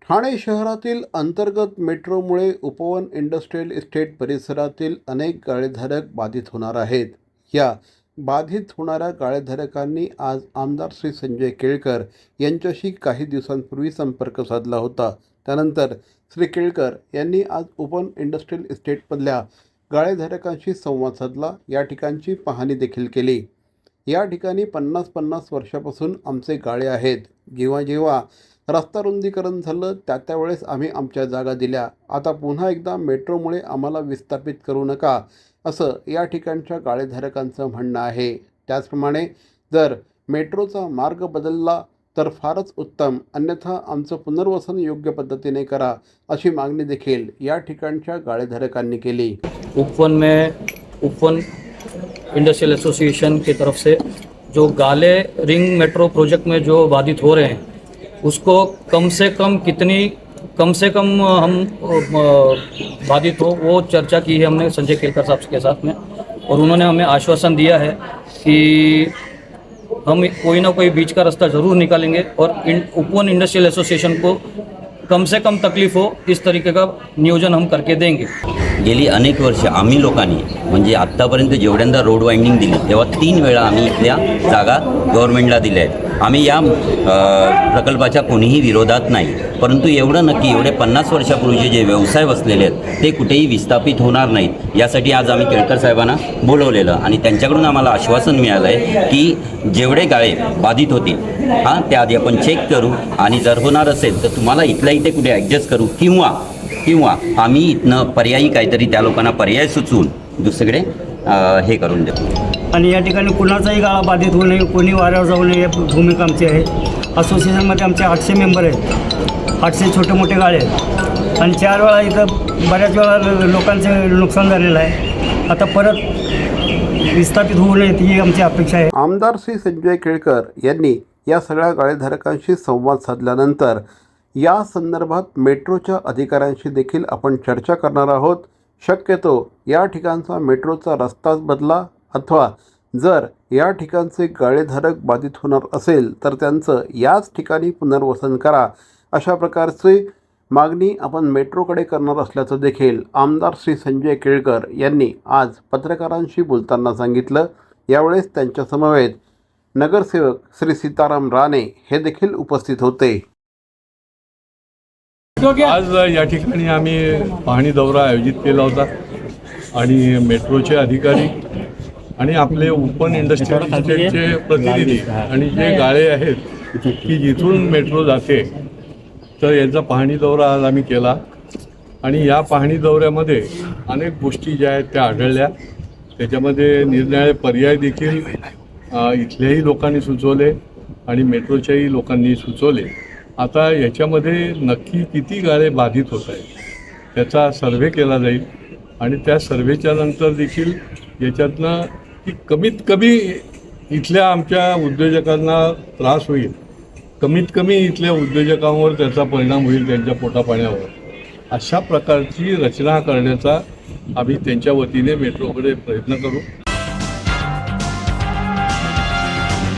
ठाणे शहरातील अंतर्गत मेट्रोमुळे उपवन industrial estate परिसरातील अनेक गाळेधारक बाधित होणार आहेत. या बाधित होणाऱ्या गाळेधारकांनी आज आमदार श्री संजय केळकर यांच्याशी काही दिवसांपूर्वी संपर्क साधला होता. त्यानंतर श्री केळकर यांनी आज उपवन इंडस्ट्रियल इस्टेटमधल्या गाळेधारकांशी संवाद साधला. या ठिकाणची पाहणी देखील केली. या ठिकाणी 50-50 वर्षापासून आमचे गाळे आहेत. जेव्हा रस्ता रुंदीकरण झालं त्यावेळेस आम्ही आमच्या जागा दिल्या. आता पुन्हा एकदा मेट्रोमुळे आम्हाला विस्थापित करू नका, असं या ठिकाणच्या गाळेधारकांचं म्हणणं आहे. त्याचप्रमाणे जर मेट्रोचा मार्ग बदलला तर फारच उत्तम, अन्यथा आमचं पुनर्वसन योग्य पद्धतीने करा, अशी मागणी देखील या ठिकाणच्या गाळेधारकांनी केली. उपवन इंडस्ट्रियल एसोसिएशन की तरफ से जो गाले रिंग मेट्रो प्रोजेक्ट में जो बाधित हो रहे हैं उसको कम से कम हम बाधित हो वो चर्चा की है हमने संजय केलकर साहब के साथ में, और उन्होंने हमें आश्वासन दिया है कि हम कोई ना कोई बीच का रास्ता ज़रूर निकालेंगे और उपवन इंडस्ट्रियल एसोसिएशन को कम से कम तकलीफ हो इस तरीके का नियोजन हम करके देंगे. गेली अनेक वर्ष आम्ही लोकांनी म्हणजे आत्तापर्यंत जेवढ्यांदा रोड वाइंडिंग दिली तेव्हा 3 वेळा आम्ही इथल्या जागा गव्हर्नमेंटला दिल्या आहेत. आम्ही या प्रकल्पाच्या कोणीही विरोधात नाही, परंतु एवढं नक्की एवढे 50 वर्षापूर्वीचे जे व्यवसाय बसलेले आहेत ते कुठेही विस्थापित होणार नाहीत, यासाठी आज आम्ही केळकर साहेबांना बोलवलेलं आणि त्यांच्याकडून आम्हाला आश्वासन मिळालं आहे की जेवढे गाळे बाधित होतील त्या आधी आपण चेक करू आणि जर होणार असेल तर तुम्हाला इथल्या इथे कुठे ॲडजस्ट करू किंवा आम्ही इथनं पर्यायी काहीतरी त्या लोकांना पर्याय सुचवून दुसरीकडे हे करून देतो. आणि या ठिकाणी कुणाचाही गाळा बाधित होऊ नये, कोणी वाऱ्यावर जाऊ नये, या भूमिका आमची आहे. असोसिएशनमध्ये आमचे 800 मेंबर आहेत. 800 छोटे मोठे गाळे आहेत आणि 4 वेळा इथं बऱ्याच वेळा लोकांचं नुकसान झालेलं आहे. आता परत विस्थापित होऊ नयेत ही आमची अपेक्षा आहे. आमदार श्री संजय केळकर यांनी या सगळ्या गाळेधारकांशी संवाद साधल्यानंतर या संदर्भात मेट्रोच्या अधिकाऱ्यांशी देखील आपण चर्चा करणार आहोत. शक्यतो या ठिकाणचा मेट्रोचा रस्ताच बदला, अथवा जर या ठिकाणचे गाळेधारक बाधित होणार असेल तर त्यांचं याच ठिकाणी पुनर्वसन करा, अशा प्रकारची मागणी आपण मेट्रोकडे करणार असल्याचं देखील आमदार श्री संजय केळकर यांनी आज पत्रकारांशी बोलताना सांगितलं. यावेळेस त्यांच्या समवेत नगरसेवक श्री सीताराम राणे हे देखील उपस्थित होते. आज या ठिकाणी आम्ही पाहणी दौरा आयोजित केला होता आणि मेट्रोचे अधिकारी आणि आपले उपवन इंडस्ट्रियल इस्टेटचे प्रतिनिधी आणि जे गाळे आहेत की जिथून मेट्रो जाते तर यांचा पाहणी दौरा आज आम्ही केला. आणि या पाहणी दौऱ्यामध्ये अनेक गोष्टी ज्या आहेत त्या आढळल्या. त्याच्यामध्ये निरनिराळे पर्याय देखील इथल्याही लोकांनी सुचवले आणि मेट्रोच्याही लोकांनी सुचवले. आता याच्यामध्ये नक्की किती गाळे बाधित होत आहेत त्याचा सर्व्हे केला जाईल आणि त्या सर्व्हेच्या नंतर देखील याच्यातनं की कमीत कमी इथल्या आमच्या उद्योजकांना त्रास होईल, कमीत कमी इथल्या उद्योजकांवर त्याचा परिणाम होईल, त्यांच्या पोटापाण्यावर, अशा प्रकारची रचना करण्याचा आम्ही त्यांच्या वतीने मेट्रोकडे प्रयत्न करू.